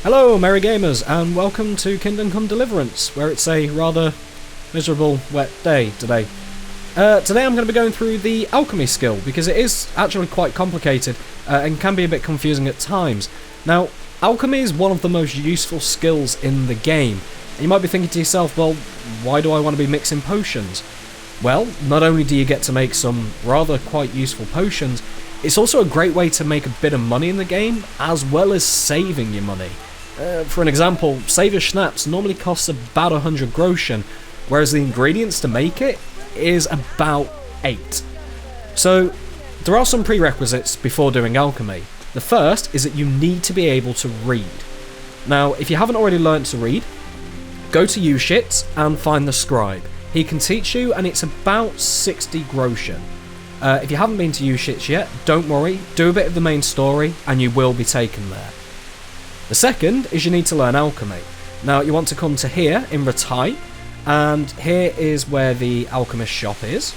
Hello, merry gamers, and welcome to Kingdom Come Deliverance, where it's a rather miserable, wet day today. Today I'm going to be going through the Alchemy skill, because it is actually quite complicated, and can be a bit confusing at times. Now, Alchemy is one of the most useful skills in the game. And you might be thinking to yourself, well, why do I want to be mixing potions? Well, not only do you get to make some rather quite useful potions, it's also a great way to make a bit of money in the game, as well as saving your money. For an example, Saviour Schnapps normally costs about 100 groschen, whereas the ingredients to make it is about 8. So, there are some prerequisites before doing alchemy. The first is that you need to be able to read. Now, if you haven't already learnt to read, go to Ushits and find the scribe. He can teach you, and it's about 60 groschen. If you haven't been to Ushits yet, don't worry, do a bit of the main story, and you will be taken there. The second is you need to learn alchemy. Now, you want to come to here in Ratai, and here is where the alchemist shop is.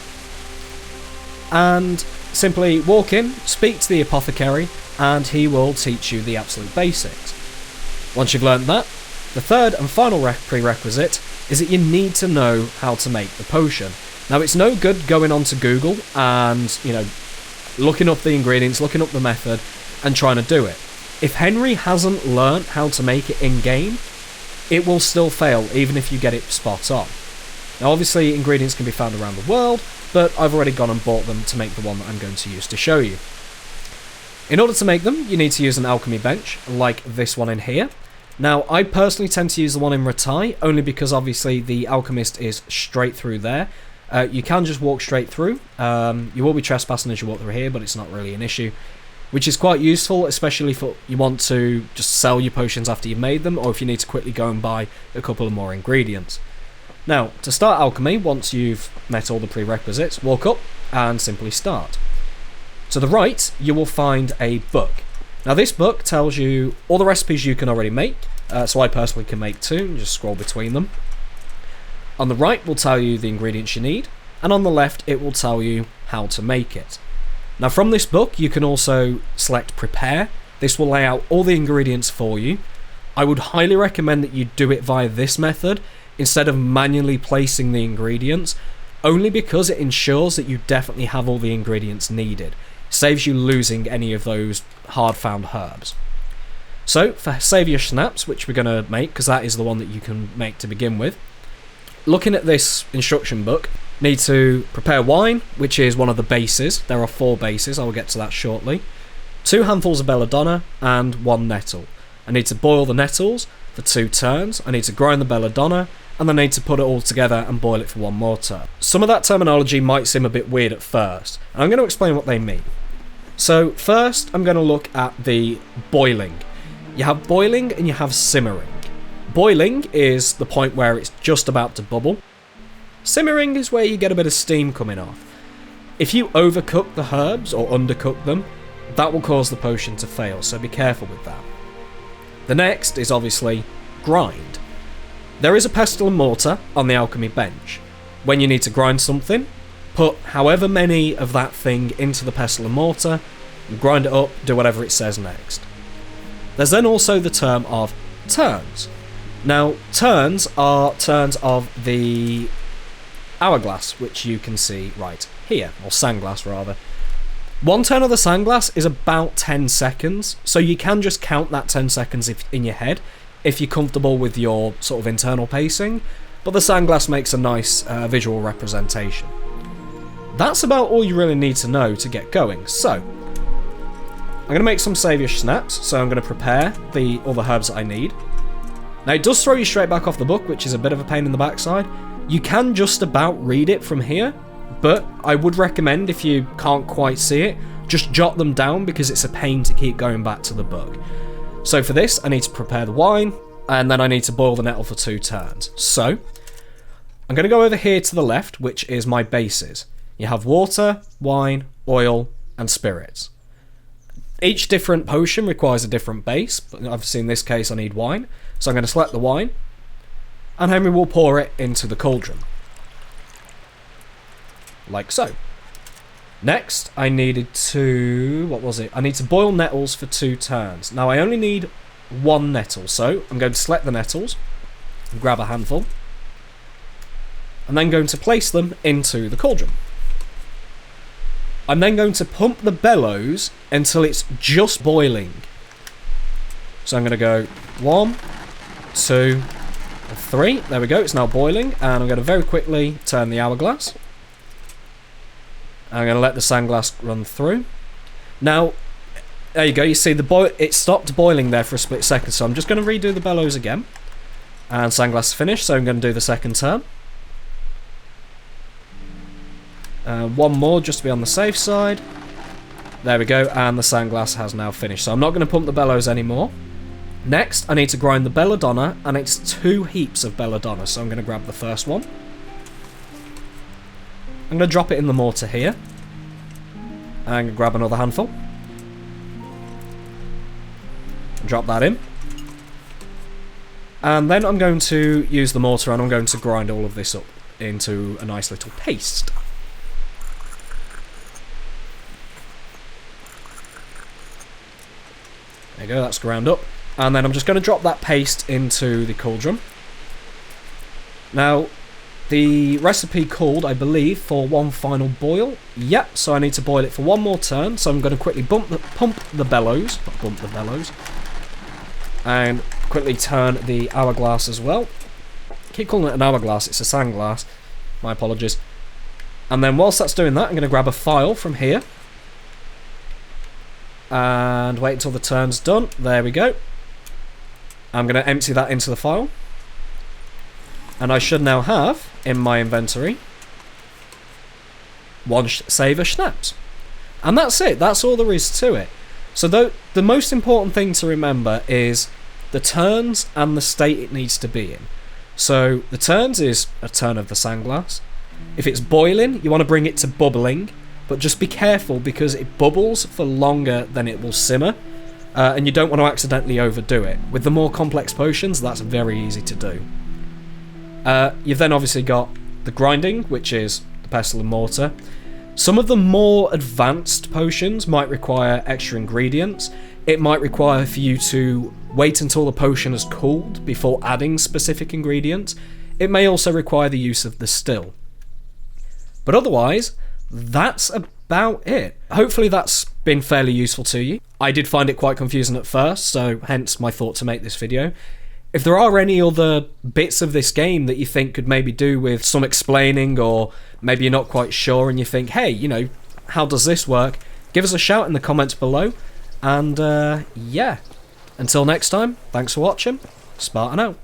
And simply walk in, speak to the apothecary, and he will teach you the absolute basics. Once you've learned that, the third and final prerequisite is that you need to know how to make the potion. Now, it's no good going onto Google and, looking up the ingredients, looking up the method, and trying to do it. If Henry hasn't learnt how to make it in-game, it will still fail, even if you get it spot on. Now, obviously, ingredients can be found around the world, but I've already gone and bought them to make the one that I'm going to use to show you. In order to make them, you need to use an Alchemy Bench, like this one in here. Now, I personally tend to use the one in Ratai, only because obviously the Alchemist is straight through there. You can just walk straight through. You will be trespassing as you walk through here, but it's not really an issue. Which is quite useful, especially if you want to just sell your potions after you've made them, or if you need to quickly go and buy a couple of more ingredients. Now, to start alchemy, once you've met all the prerequisites, walk up and simply start. To the right, you will find a book. Now, this book tells you all the recipes you can already make, so I personally can make 2, and just scroll between them. On the right will tell you the ingredients you need, and on the left it will tell you how to make it. Now, from this book you can also select prepare. This will lay out all the ingredients for you. I would highly recommend that you do it via this method instead of manually placing the ingredients, only because it ensures that you definitely have all the ingredients needed. It saves you losing any of those hard found herbs. So for Saviour Schnapps, which we're going to make, because that is the one that you can make to begin with, looking at this instruction book, need to prepare wine, which is one of the bases. There are 4 bases, I will get to that shortly. 2 handfuls of belladonna and 1 nettle. I need to boil the nettles for 2 turns. I need to grind the belladonna, and then I need to put it all together and boil it for 1 more turn. Some of that terminology might seem a bit weird at first, and I'm going to explain what they mean. So first, I'm going to look at the boiling. You have boiling and you have simmering. Boiling is the point where it's just about to bubble. Simmering is where you get a bit of steam coming off. If you overcook the herbs or undercook them, that will cause the potion to fail, so be careful with that. The next is obviously grind. There is a pestle and mortar on the Alchemy Bench. When you need to grind something, put however many of that thing into the pestle and mortar, and grind it up, do whatever it says next. There's then also the term of turns. Now, turns are turns of the hourglass, which you can see right here, or sandglass rather. 1 turn of the sandglass is about 10 seconds, so you can just count that 10 seconds in your head if you're comfortable with your sort of internal pacing, but the sandglass makes a nice visual representation. That's about all you really need to know to get going. So, I'm going to make some Saviour Schnapps, so I'm going to prepare all the herbs that I need. Now, it does throw you straight back off the book, which is a bit of a pain in the backside. You can just about read it from here, but I would recommend, if you can't quite see it, just jot them down, because it's a pain to keep going back to the book. So for this, I need to prepare the wine, and then I need to boil the nettle for 2 turns. So, I'm going to go over here to the left, which is my bases. You have water, wine, oil, and spirits. Each different potion requires a different base, but obviously in this case I need wine. So I'm going to select the wine, and Henry will pour it into the cauldron. Like so. Next, I needed to... what was it? I need to boil nettles for 2 turns. Now, I only need 1 nettle. So I'm going to select the nettles, and grab a handful, and then going to place them into the cauldron. I'm then going to pump the bellows until it's just boiling. So I'm going to go 1, 2, 3. There we go, it's now boiling, and I'm going to very quickly turn the hourglass. I'm going to let the sandglass run through. Now, there you go, you see it stopped boiling there for a split second, so I'm just going to redo the bellows again. And sandglass is finished, so I'm going to do the second turn. One more just to be on the safe side. There we go, and the sandglass has now finished. So I'm not going to pump the bellows anymore. Next, I need to grind the belladonna, and it's 2 heaps of belladonna. So I'm going to grab the first one. I'm going to drop it in the mortar here. And I'm going to grab another handful. Drop that in. And then I'm going to use the mortar, and I'm going to grind all of this up into a nice little paste. There you go, that's ground up. And then I'm just going to drop that paste into the cauldron. Now, the recipe called, I believe, for 1 final boil. Yep, so I need to boil it for 1 more turn. So I'm going to quickly pump the bellows. Not bump the bellows. And quickly turn the hourglass as well. I keep calling it an hourglass, it's a sandglass. My apologies. And then whilst that's doing that, I'm going to grab a file from here. And wait until the turn's done. There we go. I'm going to empty that into the file. And I should now have, in my inventory, 1 save of schnapps. And that's it. That's all there is to it. So the most important thing to remember is the turns and the state it needs to be in. So the turns is a turn of the sandglass. If it's boiling, you want to bring it to bubbling. But just be careful because it bubbles for longer than it will simmer. And you don't want to accidentally overdo it. With the more complex potions, that's very easy to do. You've then obviously got the grinding, which is the pestle and mortar. Some of the more advanced potions might require extra ingredients. It might require for you to wait until the potion has cooled before adding specific ingredients. It may also require the use of the still. But otherwise, that's about it. Hopefully that's been fairly useful to you. I did find it quite confusing at first, so hence my thought to make this video. If there are any other bits of this game that you think could maybe do with some explaining, or maybe you're not quite sure and you think, hey, you know, how does this work? Give us a shout in the comments below. And yeah, until next time, thanks for watching. Spartan out.